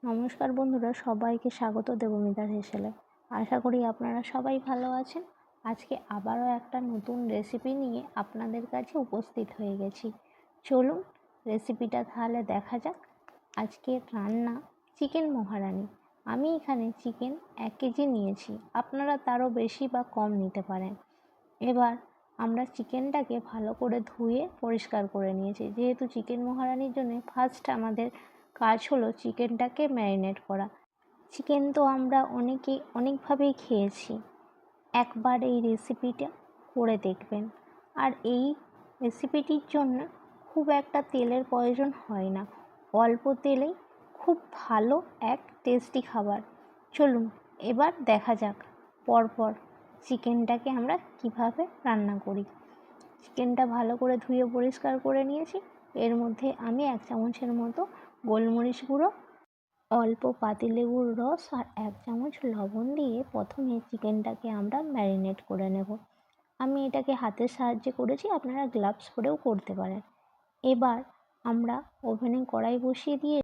নমস্কার বন্ধুরা, সবাইকে স্বাগত দেবমিতার হেসেলে। আশা করি আপনারা সবাই ভালো আছেন। আজকে আবারও একটা নতুন রেসিপি নিয়ে আপনাদের কাছে উপস্থিত হয়ে গেছি। চলুন রেসিপিটা তাহলে দেখা যাক। আজকে রান্না চিকেন মহারানি। আমি এখানে চিকেন 1 কেজি নিয়েছি, আপনারা তারও বেশি বা কম নিতে পারেন। এবার আমরা চিকেনটাকে ভালো করে ধুয়ে পরিষ্কার করে নিয়েছি। যেহেতু চিকেন মহারানির জন্য ফার্স্ট আমাদের কাজ হলো চিকেনটাকে ম্যারিনেট করা। চিকেন তো আমরা অনেকভাবেই খেয়েছি, একবার এই রেসিপিটা করে দেখবেন। আর এই রেসিপিটির জন্য খুব একটা তেলের প্রয়োজন হয় না, অল্প তেলেই খুব ভালো এক টেস্টি খাবার। চলুন এবার দেখা যাক পরপর চিকেনটাকে আমরা কিভাবে রান্না করি। চিকেনটা ভালো করে ধুয়ে পরিষ্কার করে নিয়েছি। এর মধ্যে আমি 1 চামচের মতো গোলমরিচ গুঁড়ো, অল্প পাতিলেবুর রস আর 1 চামচ লবণ দিয়ে প্রথমে চিকেনটাকে আমরা ম্যারিনেট করে নেব। আমি এটাকে হাতের সাহায্যে করেছি, আপনারা গ্লাভস পরেও করতে পারেন। এবার আমরা ওভেনে কড়াই বসিয়ে দিয়ে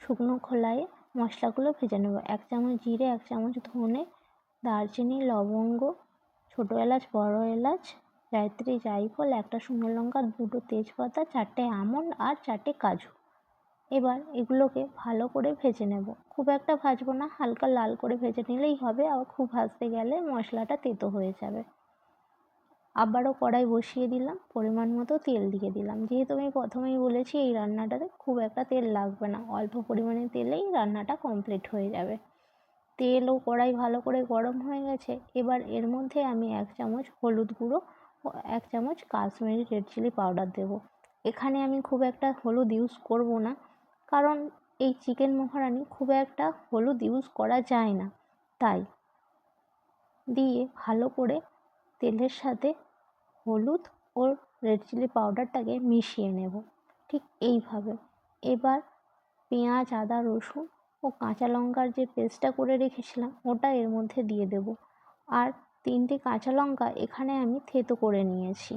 শুকনো খোলায় মশলাগুলো ভেজে নেব। 1 চামচ জিরে, 1 চামচ ধনে, দারচিনি, লবঙ্গ, ছোটো এলাচ, বড় এলাচ, জায়ত্রী, জায়ফল, 1টা শুকনো লঙ্কা, 2টো তেজপাতা, 4টে আমন্ড আর 4টে কাজু। এবার এগুলোকে ভালো করে ভেজে নেব। খুব একটা ভাজবো না, হালকা লাল করে ভেজে নিলেই হবে। আবার খুব ভাজতে গেলে মশলাটা তেতো হয়ে যাবে। আবারও কড়াই বসিয়ে দিলাম, পরিমাণ মতো তেল দিয়ে দিলাম। যেহেতু আমি প্রথমেই বলেছি এই রান্নাটাতে খুব একটা তেল লাগবে না, অল্প পরিমাণে তেলেই রান্নাটা কমপ্লিট হয়ে যাবে। তেল ও কড়াই ভালো করে গরম হয়ে গেছে। এবার এর মধ্যে আমি 1 চামচ হলুদ গুঁড়ো ও 1 চামচ কাশ্মীরি রেড চিলি পাউডার দেব। এখানে আমি খুব একটা হলুদ ইউজ করব না, কারণ এই চিকেন মহারানি খুব একটা হলুদ ইউজ করা যায় না। তাই দিয়ে ভালো করে তেলের সাথে হলুদ ও রেড চিলি পাউডারটাকে মিশিয়ে নেব, ঠিক এইভাবে। এবার পেঁয়াজ, আদা, রসুন ও কাঁচা লঙ্কার যে পেস্টটা করে রেখেছিলাম ওটা এর মধ্যে দিয়ে দেব। আর 3টে কাঁচা লঙ্কা এখানে আমি থেঁতো করে নিয়েছি।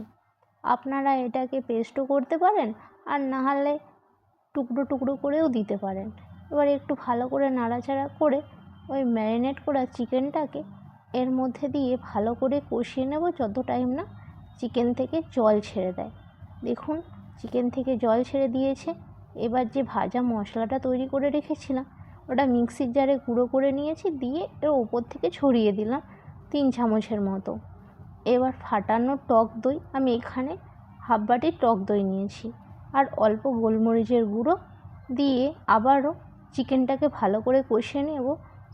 আপনারা এটাকে পেস্টও করতে পারেন, আর না হলে টুকরো টুকরো করেও দিতে পারেন। এবার একটু ভালো করে নাড়াচাড়া করে ওই ম্যারিনেট করা চিকেনটাকে এর মধ্যে দিয়ে ভালো করে কষিয়ে নেব, যত টাইম না চিকেন থেকে জল ছেড়ে দেয়। দেখুন চিকেন থেকে জল ছেড়ে দিয়েছে। এবার যে ভাজা মশলাটা তৈরি করে রেখেছিলাম ওটা মিক্সির জারে গুঁড়ো করে নিয়েছি, দিয়ে এর ওপর থেকে ছড়িয়ে দিলাম 3 চামচের মতো। এবার ফাটানো টক দই, আমি এখানে হাফ বাটি টক দই নিয়েছি, আর অল্প গোলমরিচের গুঁড়ো দিয়ে আবারও চিকেনটাকে ভালো করে কষিয়ে নেব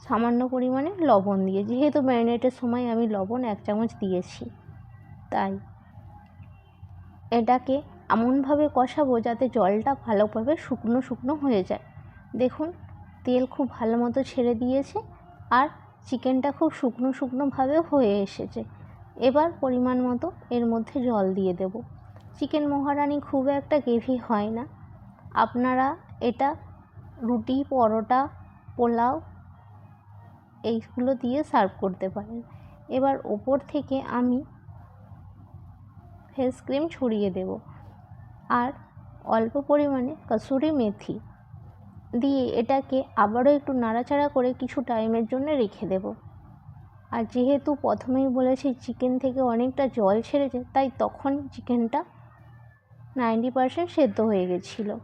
সামান্য পরিমাণে লবণ দিয়ে। যেহেতু ম্যারিনেটের সময় আমি লবণ 1 চামচ দিয়েছি, তাই এটাকে এমনভাবে কষাবো যাতে জলটা ভালোভাবে শুকনো শুকনো হয়ে যায়। দেখুন তেল খুব ভালো মতো ছেড়ে দিয়েছে আর চিকেনটা খুব শুকনো শুকনোভাবে হয়ে এসেছে। এবার পরিমাণ মতো এর মধ্যে জল দিয়ে দেব। চিকেন মহারানি খুব একটা গ্রেভি হয় না, আপনারা এটা রুটি, পরোটা, পোলাও এইগুলো দিয়ে সার্ভ করতে পারেন। এবার ওপর থেকে আমি ফেস ক্রিম ছড়িয়ে দেব আর অল্প পরিমাণে কসুরি মেথি দিয়ে এটাকে আবারও একটু নাড়াচাড়া করে কিছু টাইমের জন্য রেখে দেব। আর যেহেতু প্রথমেই বলেছি চিকেন থেকে অনেকটা জল ছেড়েছে, তাই তখন চিকেনটা 90% সেদ্ধ হয়ে গেছিলো।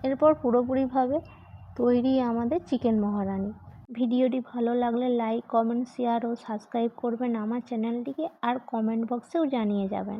এরপর পুরোপুরিভাবে তৈরি আমাদের চিকেন মহারানি। ভিডিওটি ভালো লাগলে লাইক, কমেন্ট, শেয়ার ও সাবস্ক্রাইব করবেন আমার চ্যানেলটিকে, আর কমেন্ট বক্সেও জানিয়ে যাবেন।